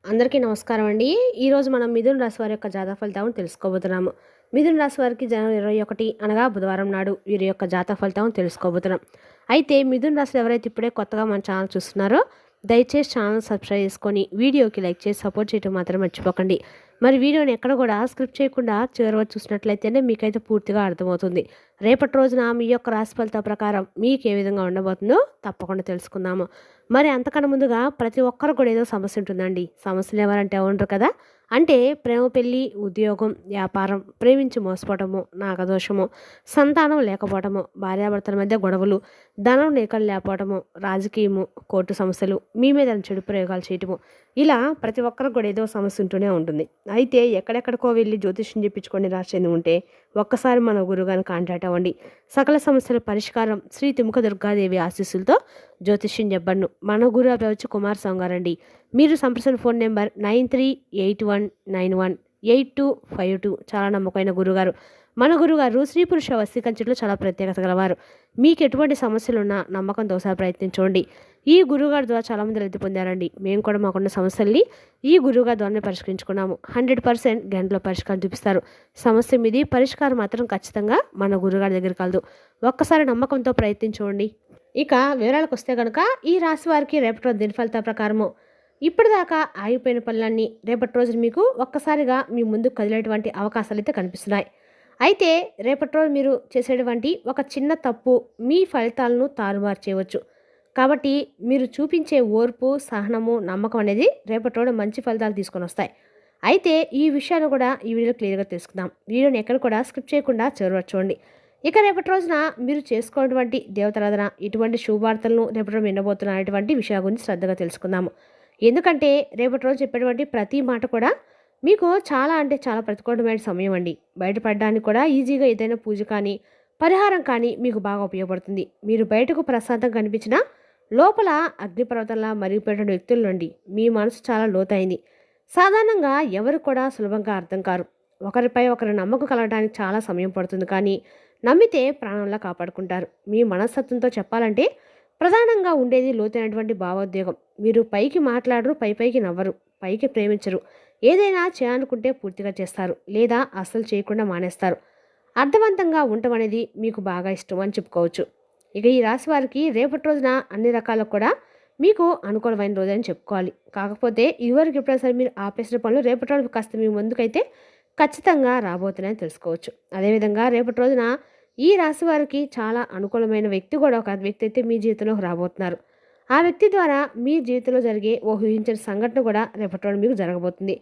అందరికీ నమస్కారం అండి. ఈరోజు మనం మిథున రాశి వారి యొక్క జాతక ఫలితాలను తెలుసుకోబోతున్నాము. మిథున రాశి వారికి జనవరి 21 అనగా బుధవారం నాడు వీరి యొక్క జాతక ఫలితాలను తెలుసుకోబోతున్నాం. అయితే మిథున రాశిలో ఎవరైతే ఇప్పుడే కొత్తగా మన ఛానల్ చూస్తున్నారో దయచేసి ఛానల్ సబ్స్క్రైబ్ చేసుకొని వీడియోకి లైక్ చేసి సపోర్ట్ చేయడం మాత్రం మర్చిపోకండి. మరి వీడియోని ఎక్కడ కూడా స్క్రిప్ట్ చేయకుండా చివరి వరకు చూసినట్లయితేనే మీకైతే పూర్తిగా అర్థమవుతుంది. రేపటి రోజున మీ యొక్క రాశి ఫలితాల ప్రకారం మీకు ఏ విధంగా ఉండబోతుందో తప్పకుండా తెలుసుకుందాము. మరి అంతకన్నా ముందుగా ప్రతి ఒక్కరు కూడా ఏదో సమస్య ఉంటుందండి. సమస్యలు ఎవరంటే ఉండరు కదా. అంటే ప్రేమ, పెళ్ళి, ఉద్యోగం, వ్యాపారం, ప్రేమించి మోసపోవటము, నాగదోషము, సంతానం లేకపోవటము, భార్యాభర్తల మధ్య గొడవలు, ధనం నీకలు లేకపోవటము, రాజకీయము, కోర్టు సమస్యలు, మీ మీద చెడు ప్రయోగాలు చేయటము, ఇలా ప్రతి ఒక్కరికి కూడా ఏదో సమస్య ఉంటూనే ఉంటుంది. అయితే ఎక్కడెక్కడికో వెళ్ళి జ్యోతిష్యం చెప్పించుకొని రాసేది ఉంటే ఒక్కసారి మన గురుగారిని కాంటాక్ట్ అవ్వండి. సకల సమస్యల పరిష్కారం శ్రీ తుముక దుర్గాదేవి ఆశీస్సులతో జ్యోతిష్యం చెప్పను. మన గురువు వచ్చి కుమారస్వామి గారండి. మీరు సంప్రదించిన ఫోన్ నెంబర్ 9381918252. చాలా నమ్మకమైన గురుగారు. మన గురుగారు స్త్రీ పురుష వశీకరించడంలో చాలా ప్రత్యేకత గలవారు. మీకు ఎటువంటి సమస్యలున్నా నమ్మకంతో ఒకసారి ప్రయత్నించండి. ఈ గురువుగారి ద్వారా చాలామంది లబ్ధి పొందారండి. మేము కూడా మాకున్న సమస్యల్ని ఈ గురువుగారి ద్వారానే పరిష్కరించుకున్నాము. 100% గంటలో పరిష్కారం చూపిస్తారు. సమస్య మీది పరిష్కారం మాత్రం ఖచ్చితంగా మన గురువుగారి దగ్గర కలదు. ఒక్కసారి నమ్మకంతో ప్రయత్నించండి. ఇక వివరాలకు వస్తే కనుక ఈ రాశి వారికి రేపటి రోజు దిన ఫలితాల ప్రకారము ఇప్పటిదాకా ఆగిపోయిన పనులన్నీ రేపటి రోజు మీకు ఒక్కసారిగా మీ ముందు కదిలేటువంటి అవకాశాలు అయితే కనిపిస్తున్నాయి. అయితే రేపటి రోజు మీరు చేసేటువంటి ఒక చిన్న తప్పు మీ ఫలితాలను తారుమారు చేయవచ్చు. కాబట్టి మీరు చూపించే ఓర్పు, సహనము, నమ్మకం అనేది రేపటి రోజు మంచి ఫలితాలు తీసుకొని వస్తాయి. అయితే ఈ విషయాన్ని కూడా ఈ వీడియోలో క్లియర్గా తెలుసుకుందాం. వీడియోని ఎక్కడ కూడా స్కిప్ చేయకుండా చివరి చూడండి. ఇక రేపటి రోజున మీరు చేసుకున్నటువంటి దేవతారాధన, ఇటువంటి శుభవార్తలను రేపటి రోజు వినబోతున్నటువంటి విషయాల గురించి శ్రద్ధగా తెలుసుకుందాము. ఎందుకంటే రేపటి రోజు చెప్పేటువంటి ప్రతి మాట కూడా మీకు చాలా అంటే చాలా ప్రతికూలమైన సమయం అండి. బయటపడడానికి కూడా ఈజీగా ఏదైనా పూజ కానీ పరిహారం కానీ మీకు బాగా ఉపయోగపడుతుంది. మీరు బయటకు ప్రశాంతంగా కనిపించినా లోపల అగ్నిపర్వతంలా మరిగిపోయిన వ్యక్తుల నుండి మీ మనసు చాలా లోతైంది. సాధారణంగా ఎవరు కూడా సులభంగా అర్థం కారు. ఒకరిపై ఒకరి నమ్మకం కలగడానికి చాలా సమయం పడుతుంది. కానీ నమ్మితే ప్రాణంలా కాపాడుకుంటారు. మీ మనస్తత్వంతో చెప్పాలంటే ప్రధానంగా ఉండేది లోతైనటువంటి భావోద్వేగం. మీరు పైకి మాట్లాడరు, పైకి నవ్వరు, పైకి ప్రేమించరు. ఏదైనా చేయాలనుకుంటే పూర్తిగా చేస్తారు, లేదా అస్సలు చేయకుండా మానేస్తారు. అర్థవంతంగా ఉండటం అనేది మీకు బాగా ఇష్టం అని చెప్పుకోవచ్చు. ఇక ఈ రాశి వారికి రేపటి రోజున అన్ని రకాలకు కూడా మీకు అనుకూలమైన రోజు అని చెప్పుకోవాలి. కాకపోతే ఇదివరకు ఎప్పుడైనా సరే మీరు ఆపేసిన పనులు రేపటి రోజు కాస్త మీ ముందుకైతే ఖచ్చితంగా రాబోతున్నాయని తెలుసుకోవచ్చు. అదేవిధంగా రేపటి రోజున ఈ రాశి వారికి చాలా అనుకూలమైన వ్యక్తి కూడా ఒక వ్యక్తి అయితే మీ జీవితంలోకి రాబోతున్నారు. ఆ వ్యక్తి ద్వారా మీ జీవితంలో జరిగే ఓ ఊహించిన సంఘటన కూడా రేపటి రోజు మీకు జరగబోతుంది.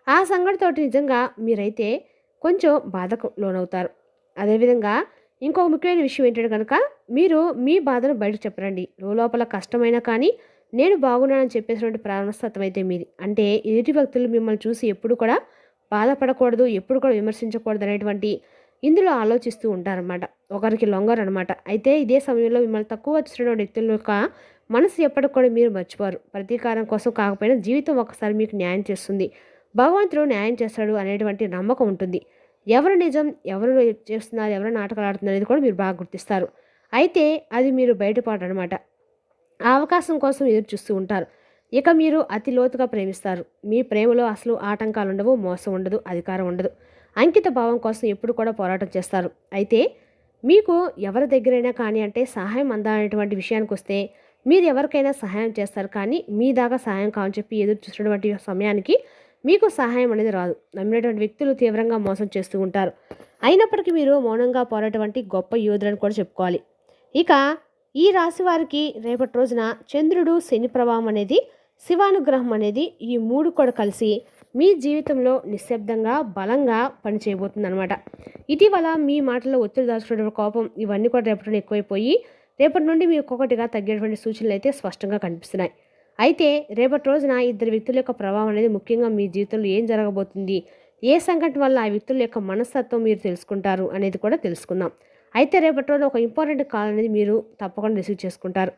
ఆ సంఘటనతోటి నిజంగా మీరైతే కొంచెం బాధకు లోనవుతారు. అదేవిధంగా ఇంకొక ముఖ్యమైన విషయం ఏంటంటే కనుక మీరు మీ బాధను బయటకు చెప్పరండి. లోపల కష్టమైనా కానీ నేను బాగున్నానని చెప్పేసినటువంటి ప్రాణస్తత్వం అయితే మీది. అంటే ఎదుటి వ్యక్తులు మిమ్మల్ని చూసి ఎప్పుడు కూడా బాధపడకూడదు, ఎప్పుడు కూడా విమర్శించకూడదు అనేటువంటి ఇందులో ఆలోచిస్తూ ఉంటారనమాట. ఒకరికి లొంగరు అనమాట. అయితే ఇదే సమయంలో మిమ్మల్ని తక్కువ వచ్చిన వ్యక్తుల యొక్క మనసు ఎప్పటికి కూడా మీరు మర్చిపోరు. ప్రతీకారం కోసం కాకపోయినా జీవితం ఒకసారి మీకు న్యాయం చేస్తుంది. భగవంతుడు న్యాయం చేస్తాడు అనేటువంటి నమ్మకం ఉంటుంది. ఎవరు నిజం, ఎవరు చేస్తున్నారు, ఎవరు నాటకాలు ఆడుతున్నారు అనేది కూడా మీరు బాగా గుర్తిస్తారు. అయితే అది మీరు బయటపడనమాట. ఆ అవకాశం కోసం ఎదురు చూస్తూ ఉంటారు. ఇక మీరు అతి లోతుగా ప్రేమిస్తారు. మీ ప్రేమలో అసలు ఆటంకాలు ఉండవు, మోసం ఉండదు, అధికారం ఉండదు. అంకిత భావం కోసం ఎప్పుడు కూడా పోరాటం చేస్తారు. అయితే మీకు ఎవరి దగ్గరైనా కానీ అంటే సహాయం అందాలనేటువంటి విషయానికి వస్తే మీరు ఎవరికైనా సహాయం చేస్తారు. కానీ మీ దాకా సహాయం కావాలని చెప్పి ఎదురు చూసినటువంటి సమయానికి మీకు సహాయం అనేది రాదు. నమ్మినటువంటి వ్యక్తులు తీవ్రంగా మోసం చేస్తూ ఉంటారు. అయినప్పటికీ మీరు మౌనంగా పోరాటటువంటి గొప్ప యోధులను కూడా చెప్పుకోవాలి. ఇక ఈ రాశి వారికి రేపటి రోజున చంద్రుడు, శని ప్రభావం అనేది, శివానుగ్రహం అనేది ఈ మూడు కూడా కలిసి మీ జీవితంలో నిశ్శబ్దంగా బలంగా పనిచేయబోతుంది అనమాట. ఇటీవల మీ మాటల్లో ఒత్తిడి దాచుకునే కోపం ఇవన్నీ కూడా రేపటి ఎక్కువైపోయి రేపటి నుండి మీకు ఒక్కొక్కటిగా తగ్గేటువంటి సూచనలు అయితే స్పష్టంగా కనిపిస్తున్నాయి. అయితే రేపటి రోజున ఇద్దరు వ్యక్తుల యొక్క ప్రభావం అనేది ముఖ్యంగా మీ జీవితంలో ఏం జరగబోతుంది, ఏ సంఘటన వల్ల ఆ వ్యక్తుల యొక్క మనస్తత్వం మీరు తెలుసుకుంటారు అనేది కూడా తెలుసుకుందాం. అయితే రేపటి రోజు ఒక ఇంపార్టెంట్ కాల్ అనేది మీరు తప్పకుండా రిసీవ్ చేసుకుంటారు.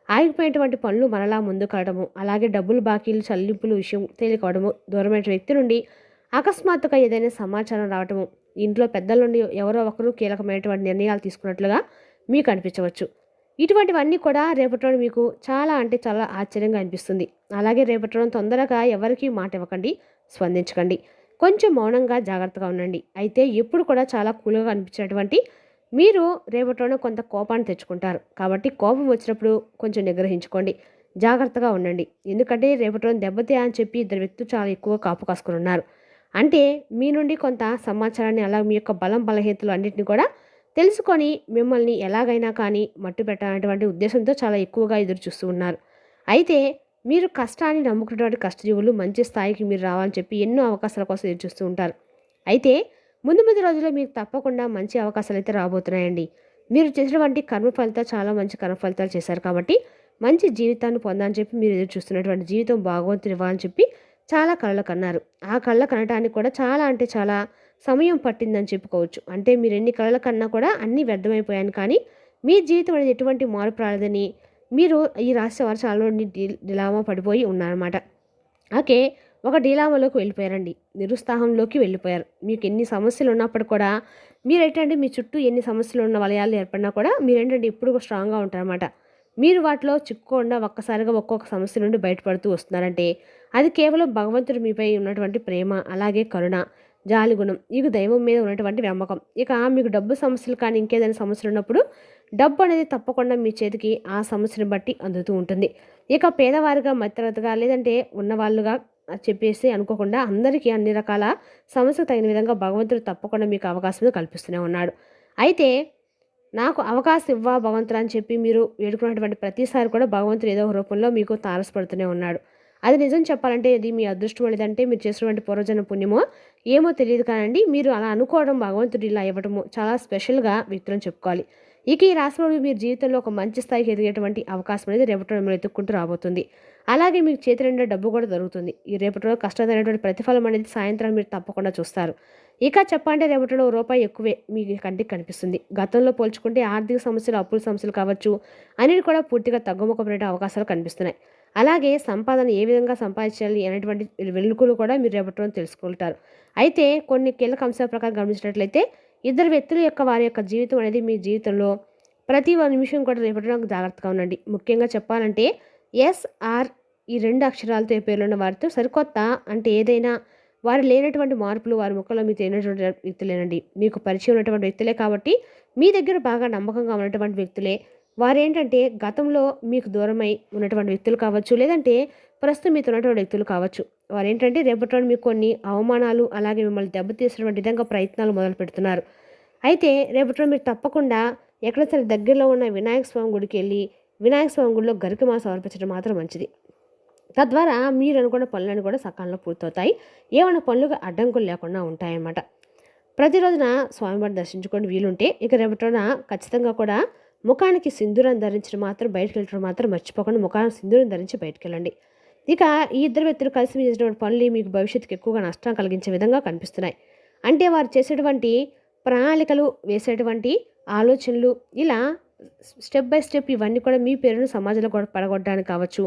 ఆగిపోయేటువంటి పనులు మరలా ముందుకు వెళ్ళడము, అలాగే డబ్బులు బాకీలు చెల్లింపులు విషయం తేలికవడము, దూరమైన వ్యక్తి నుండి అకస్మాత్తుగా ఏదైనా సమాచారం రావటము, ఇంట్లో పెద్దల నుండి ఎవరో ఒకరు కీలకమైనటువంటి నిర్ణయాలు తీసుకున్నట్లుగా మీకు అనిపించవచ్చు. ఇటువంటివన్నీ కూడా రేపటి రోజున మీకు చాలా అంటే చాలా ఆశ్చర్యంగా అనిపిస్తుంది. అలాగే రేపటి రోజున తొందరగా ఎవరికీ మాట ఇవ్వకండి, స్పందించకండి. కొంచెం మౌనంగా జాగ్రత్తగా ఉండండి. అయితే ఎప్పుడు కూడా చాలా కూల్‌గా అనిపించేటువంటి మీరు రేపటి రోజున కొంత కోపాన్ని తెచ్చుకుంటారు. కాబట్టి కోపం వచ్చినప్పుడు కొంచెం నిగ్రహించుకోండి. జాగ్రత్తగా ఉండండి. ఎందుకంటే రేపటి రోజున దెబ్బతియా అని చెప్పి ఇద్దరు వ్యక్తులు చాలా ఎక్కువ కాపు కాసుకొని ఉన్నారు. అంటే మీ నుండి కొంత సమాచారాన్ని అలా మీ యొక్క బలం బలహీనతలు అన్నిటిని కూడా తెలుసుకొని మిమ్మల్ని ఎలాగైనా కానీ మట్టుపెట్టాలనేటువంటి ఉద్దేశంతో చాలా ఎక్కువగా ఎదురు చూస్తూ ఉన్నారు. అయితే మీరు కష్టాన్ని నమ్ముకున్నటువంటి కష్టజీవులు మంచి స్థాయికి మీరు రావాలని చెప్పి ఎన్నో అవకాశాల కోసం ఎదురు చూస్తూ ఉంటారు. అయితే ముందు ముందు రోజుల్లో మీకు తప్పకుండా మంచి అవకాశాలు అయితే రాబోతున్నాయండి. మీరు చేసినటువంటి కర్మ ఫలితాలు చాలా మంచి కర్మ ఫలితాలు చేశారు కాబట్టి మంచి జీవితాన్ని పొందాలని చెప్పి మీరు ఎదురు చూస్తున్నటువంటి జీవితం భగవంతుడు ఇవ్వాలని చెప్పి చాలా కలలు కన్నారు. ఆ కళ్ళ కనటానికి కూడా చాలా అంటే చాలా సమయం పట్టిందని చెప్పుకోవచ్చు. అంటే మీరు ఎన్ని కలలు కన్నా కూడా అన్నీ వ్యర్థమైపోయాను కానీ మీ జీవితం అనేది ఎటువంటి మార్పు రాలేదని మీరు ఈ రాశి వారు చాలా డిలామా పడిపోయి ఉన్నారన్నమాట. ఓకే. ఒక డీలామాలోకి వెళ్ళిపోయారండి. నిరుత్సాహంలోకి వెళ్ళిపోయారు. మీకు ఎన్ని సమస్యలు ఉన్నప్పుడు కూడా మీరేంటంటే మీ చుట్టూ ఎన్ని సమస్యలు ఉన్న వలయాలు ఏర్పడినా కూడా మీరేంటంటే ఎప్పుడు స్ట్రాంగ్‌గా ఉంటారన్నమాట. మీరు వాటిలో చిక్కుకోకుండా ఒక్కసారిగా ఒక్కొక్క సమస్య నుండి బయటపడుతూ వస్తున్నారంటే అది కేవలం భగవంతుడు మీపై ఉన్నటువంటి ప్రేమ, అలాగే కరుణ, జాలిగుణం, ఇక దైవం మీద ఉన్నటువంటి నమ్మకం. ఇక మీకు డబ్బు సమస్యలు కానీ ఇంకేదైనా సమస్యలు ఉన్నప్పుడు డబ్బు అనేది తప్పకుండా మీ చేతికి ఆ సమస్యను బట్టి అందుతూ ఉంటుంది. ఇక పేదవారిగా, మధ్యతరగతిగా లేదంటే ఉన్నవాళ్ళుగా చెప్పేసి అనుకోకుండా అందరికీ అన్ని రకాల సమస్యకు తగిన విధంగా భగవంతుడు తప్పకుండా మీకు అవకాశం కల్పిస్తూనే ఉన్నాడు. అయితే నాకు అవకాశం ఇవ్వా భగవంతుడు అని చెప్పి మీరు వేడుకున్నటువంటి ప్రతిసారి కూడా భగవంతుడు ఏదో ఒక రూపంలో మీకు తారసపడుతూనే ఉన్నాడు. అది నిజం చెప్పాలంటే ఇది మీ అదృష్టం, లేదంటే మీరు చేసినటువంటి పూర్వజన్మ పుణ్యమో ఏమో తెలియదు కానండి. మీరు అలా అనుకోవడం, భగవంతుడు ఇలా ఇవ్వడము చాలా స్పెషల్గా వ్యక్తులను చెప్పుకోవాలి. ఇక ఈ రాశిలో మీరు జీవితంలో ఒక మంచి స్థాయికి ఎదిగేటువంటి అవకాశం అనేది రేపటి రోజు ఎత్తుక్కుంటూ రాబోతుంది. అలాగే మీకు చేతి నిండా డబ్బు కూడా దొరుకుతుంది. ఈ రేపటి రోజు కష్టమైనటువంటి ప్రతిఫలం అనేది సాయంత్రం మీరు తప్పకుండా చూస్తారు. ఇక చెప్పంటే రేపటి రోజు రూపాయి ఎక్కువే మీ కంటికి కనిపిస్తుంది. గతంలో పోల్చుకుంటే ఆర్థిక సమస్యలు, అప్పుల సమస్యలు కావచ్చు అన్నిటి కూడా పూర్తిగా తగ్గుముఖపడే అవకాశాలు కనిపిస్తున్నాయి. అలాగే సంపాదన ఏ విధంగా సంపాదించాలి అనేటువంటి వెలుగులు కూడా మీరు రేపటి రోజు తెలుసుకుంటారు. అయితే కొన్ని కీలక అంశాల ప్రకారం గమనించినట్లయితే ఇద్దరు వ్యక్తుల యొక్క వారి యొక్క జీవితం అనేది మీ జీవితంలో ప్రతి నిమిషం కూడా రేపటి రోజు జాగ్రత్తగా ఉండండి. ముఖ్యంగా చెప్పాలంటే ఎస్ఆర్ ఈ 2 అక్షరాలతో పేర్లున్న వారితో సరికొత్త అంటే ఏదైనా వారు లేనటువంటి మార్పులు వారి ముఖంలో మీకు తెలియనటువంటి వ్యక్తులేనండి. మీకు పరిచయం ఉన్నటువంటి వ్యక్తులే కాబట్టి మీ దగ్గర బాగా నమ్మకంగా ఉన్నటువంటి వ్యక్తులే. వారేంటంటే గతంలో మీకు దూరమై ఉన్నటువంటి వ్యక్తులు కావచ్చు, లేదంటే ప్రస్తుతం మీతో ఉన్నటువంటి వ్యక్తులు కావచ్చు. వారేంటంటే రేపటి రోజు మీకు కొన్ని అవమానాలు, అలాగే మిమ్మల్ని దెబ్బతీసేటువంటి విధంగా ప్రయత్నాలు మొదలు పెడుతున్నారు. అయితే రేపటి రోజు మీరు తప్పకుండా ఎక్కడ సరే దగ్గరలో ఉన్న వినాయక స్వామి గుడికి వెళ్ళి వినాయక స్వామి గుడిలో గరికమాల సమర్పించడం మాత్రం మంచిది. తద్వారా మీరు అనుకున్న పనులను కూడా సకాలంలో పూర్తవుతాయి. ఏమైనా పనులకు అడ్డంకులు లేకుండా ఉంటాయన్నమాట. ప్రతిరోజున స్వామివారిని దర్శించుకొని వీలుంటే ఇక రేపటి రోజున ఖచ్చితంగా కూడా ముఖానికి సింధూరం ధరించడం మాత్రం బయటకు వెళ్ళడం మాత్రం మర్చిపోకుండా ముఖానికి సింధూరం ధరించి బయటకు వెళ్ళండి. ఇక ఈ ఇద్దరు వ్యక్తులు కలిసి చేసేటువంటి పనులు మీకు భవిష్యత్తుకు ఎక్కువగా నష్టం కలిగించే విధంగా కనిపిస్తున్నాయి. అంటే వారు చేసేటువంటి ప్రణాళికలు, వేసేటువంటి ఆలోచనలు ఇలా స్టెప్ బై స్టెప్ ఇవన్నీ కూడా మీ పేరును సమాజంలో కూడా పడగొట్టడానికి కావచ్చు,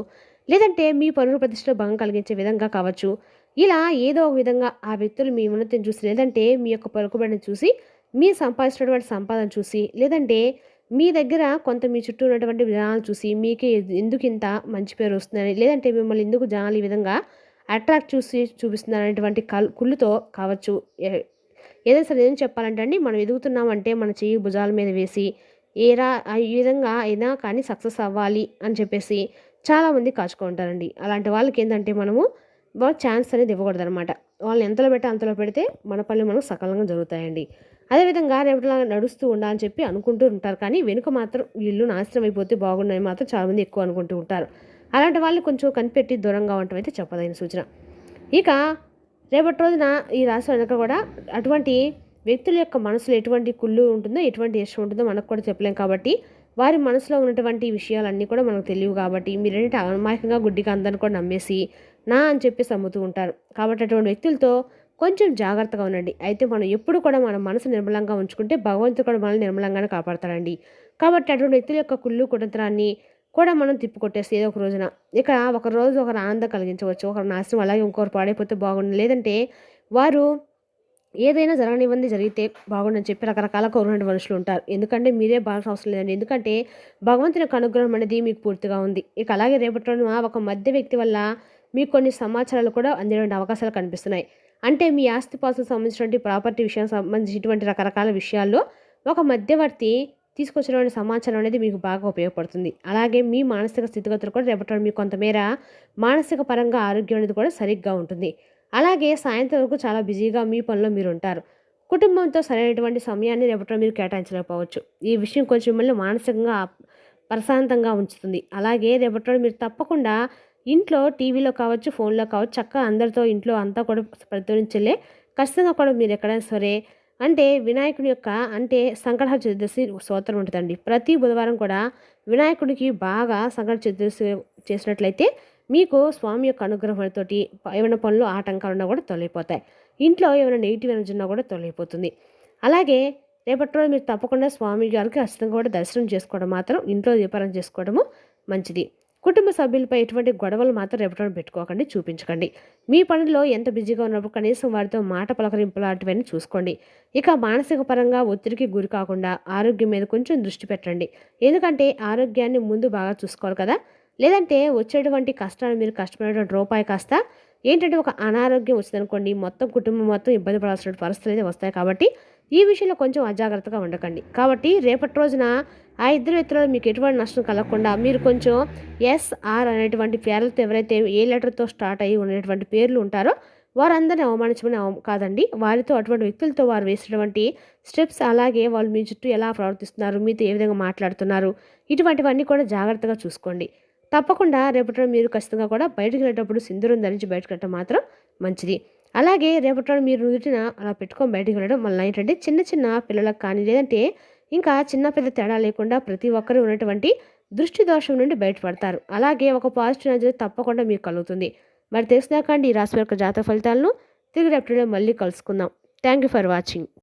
లేదంటే మీ పరువు ప్రతిష్టలో భంగం కలిగించే విధంగా కావచ్చు. ఇలా ఏదో ఒక విధంగా ఆ వ్యక్తులు మీ ఉన్నతిని చూసి, లేదంటే మీ యొక్క పలుకుబడిని చూసి, మీ సంపాదించినటువంటి సంపాదన చూసి, లేదంటే మీ దగ్గర కొంత మీ చుట్టూ ఉన్నటువంటి జనాలు చూసి మీకే ఎందుకు ఇంత మంచి పేరు వస్తుందని, లేదంటే మిమ్మల్ని ఎందుకు జనాలు ఈ విధంగా అట్రాక్ట్ చూపిస్తున్నారు అనేటువంటి కుళ్ళుతో కావచ్చు. ఏదైనా సరే ఏం చెప్పాలంటే అండి, మనం ఎదుగుతున్నామంటే మన చెయ్యి భుజాల మీద వేసి ఈ విధంగా అయినా కానీ సక్సెస్ అవ్వాలి అని చెప్పేసి చాలామంది కాచుకుంటారండి. అలాంటి వాళ్ళకి ఏంటంటే మనము ఛాన్స్ అనేది ఇవ్వకూడదు అనమాట. వాళ్ళని ఎంతలో పెడితే అంతలో పెడితే మన పనులు మనకు సకాలంగా జరుగుతాయండి. అదేవిధంగా రేపటిలా నడుస్తూ ఉండాలని చెప్పి అనుకుంటూ ఉంటారు, కానీ వెనుక మాత్రం వీళ్ళు నాశనం అయిపోతే బాగున్నాయి మాత్రం చాలామంది ఎక్కువ అనుకుంటూ ఉంటారు. అలాంటి వాళ్ళని కొంచెం కనిపెట్టి దూరంగా ఉండటం అయితే చెప్పదగిన సూచన. ఇక రేపటి రోజున ఈ రాశి వెనక కూడా అటువంటి వ్యక్తుల యొక్క మనసులో ఎటువంటి కుళ్ళు ఉంటుందో, ఎటువంటి ఇష్టం ఉంటుందో మనకు కూడా చెప్పలేం. కాబట్టి వారి మనసులో ఉన్నటువంటి విషయాలన్నీ కూడా మనకు తెలియవు. కాబట్టి మీరేంటంటే అమాయకంగా గుడ్డిగా అందరిని కూడా నమ్మేసి నా అని చెప్పేసి అమ్ముతూ ఉంటారు. కాబట్టి అటువంటి వ్యక్తులతో కొంచెం జాగ్రత్తగా ఉండండి. అయితే మనం ఎప్పుడు కూడా మన మనసు నిర్మలంగా ఉంచుకుంటే భగవంతుడు కూడా మనల్ని నిర్మలంగానే కాపాడతాడండి. కాబట్టి అటువంటి వ్యక్తుల యొక్క కుళ్ళు కుతంత్రాన్ని కూడా మనం తిప్పికొట్టేస్తే ఏదో ఒక రోజున ఇక ఒకరోజు ఒకరు ఆనందం కలిగించవచ్చు, ఒకరు నాశనం, అలాగే ఇంకొకరు పాడైపోతే బాగుండు. లేదంటే వారు ఏదైనా జరగనివ్వంది జరిగితే బాగుండని చెప్పి రకరకాల కోరినటువంటి మనుషులు ఉంటారు. ఎందుకంటే మీరే బాగాల్సిన అవసరం లేదండి. ఎందుకంటే భగవంతుని యొక్క అనుగ్రహం అనేది మీకు పూర్తిగా ఉంది. ఇక అలాగే రేపటి రోజున ఒక మధ్య వ్యక్తి వల్ల మీకు కొన్ని సమాచారాలు కూడా అందేటువంటి అవకాశాలు కనిపిస్తున్నాయి. అంటే మీ ఆస్తిపాస్తులకు సంబంధించినటువంటి ప్రాపర్టీ విషయానికి సంబంధించినటువంటి రకరకాల విషయాల్లో ఒక మధ్యవర్తి తీసుకొచ్చినటువంటి సమాచారం అనేది మీకు బాగా ఉపయోగపడుతుంది. అలాగే మీ మానసిక స్థితిగతులు కూడా రేపటి రోజున మీకు కొంతమేర మానసిక పరంగా ఆరోగ్యం అనేది కూడా సరిగ్గా ఉంటుంది. అలాగే సాయంత్రం వరకు చాలా బిజీగా మీ పనిలో మీరు ఉంటారు. కుటుంబంతో సరైనటువంటి సమయాన్ని రేపటి మీరు కేటాయించలేకపోవచ్చు. ఈ విషయం కొంచెం మిమ్మల్ని మానసికంగా ప్రశాంతంగా ఉంచుతుంది. అలాగే రేపటి మీరు తప్పకుండా ఇంట్లో టీవీలో కావచ్చు, ఫోన్లో కావచ్చు, చక్కగా అందరితో ఇంట్లో అంతా కూడా ప్రతిధ్వనించలే ఖచ్చితంగా కూడా మీరు ఎక్కడైనా సరే అంటే వినాయకుడి యొక్క అంటే సంకటహర చతుర్దశి స్తోత్రం ఉంటుందండి. ప్రతి బుధవారం కూడా వినాయకుడికి బాగా సంకట చతుర్దశి చేసినట్లయితే మీకు స్వామి యొక్క అనుగ్రహంతోటి ఏమైనా పనులు ఆటంకాలు ఉన్నా కూడా తొలగిపోతాయి. ఇంట్లో ఏమైనా నెగిటివ్ ఎనర్జీ ఉన్నా కూడా తొలగిపోతుంది. అలాగే రేపటి రోజు మీరు తప్పకుండా స్వామి గారికి ఖచ్చితంగా కూడా దర్శనం చేసుకోవడం మాత్రం ఇంట్లో దీపారాధన చేసుకోవడము మంచిది. కుటుంబ సభ్యులపై ఎటువంటి గొడవలు మాత్రం రేపటి రోజు పెట్టుకోకండి, చూపించకండి. మీ పనిలో ఎంత బిజీగా ఉన్నప్పుడు కనీసం వారితో మాట పలకరింపు లాంటివన్నీ చూసుకోండి. ఇక మానసిక పరంగా ఒత్తిడికి గురి కాకుండా ఆరోగ్యం మీద కొంచెం దృష్టి పెట్టండి. ఎందుకంటే ఆరోగ్యాన్ని ముందు బాగా చూసుకోవాలి కదా. లేదంటే వచ్చేటువంటి కష్టాలు మీరు కష్టపడేటువంటి రూపాయి కాస్త ఏంటంటే ఒక అనారోగ్యం వచ్చిందనుకోండి, మొత్తం కుటుంబం మొత్తం ఇబ్బంది పడాల్సిన పరిస్థితులు అయితే వస్తాయి. కాబట్టి ఈ విషయంలో కొంచెం అజాగ్రత్తగా ఉండకండి. కాబట్టి రేపటి రోజున ఆ ఇద్దరు వ్యక్తులలో మీకు ఎటువంటి నష్టం కలగకుండా మీరు కొంచెం ఎస్ఆర్ అనేటువంటి పేర్లతో ఎవరైతే ఏ లెటర్తో స్టార్ట్ అయ్యి ఉన్నటువంటి పేర్లు ఉంటారో వారందరినీ అవమానించమని కాదండి. వారితో అటువంటి వ్యక్తులతో వారు వేసినటువంటి స్టెప్స్, అలాగే వాళ్ళు మీ చుట్టూ ఎలా ప్రవర్తిస్తున్నారు, మీతో ఏ విధంగా మాట్లాడుతున్నారు, ఇటువంటివన్నీ కూడా జాగ్రత్తగా చూసుకోండి. తప్పకుండా రేపటి మీరు ఖచ్చితంగా కూడా బయటకు వెళ్ళేటప్పుడు సింధూరం ధరించి బయటకు వెళ్ళటం మాత్రం మంచిది. అలాగే రేపటి మీరు నుదుటిన అలా పెట్టుకొని బయటకు వెళ్ళడం వల్ల ఏంటంటే చిన్న చిన్న పిల్లలకు కానీ లేదంటే ఇంకా చిన్న పెద్ద తేడా లేకుండా ప్రతి ఒక్కరూ ఉన్నటువంటి దృష్టి దోషం నుండి బయటపడతారు. అలాగే ఒక పాజిటివ్ ఎనర్జీ తప్పకుండా మీకు కలుగుతుంది. మరి తెలిసినాకండి ఈ రాశి యొక్క జాతక ఫలితాలను తిరిగి రేపటిలో మళ్ళీ కలుసుకుందాం. Thank you for watching.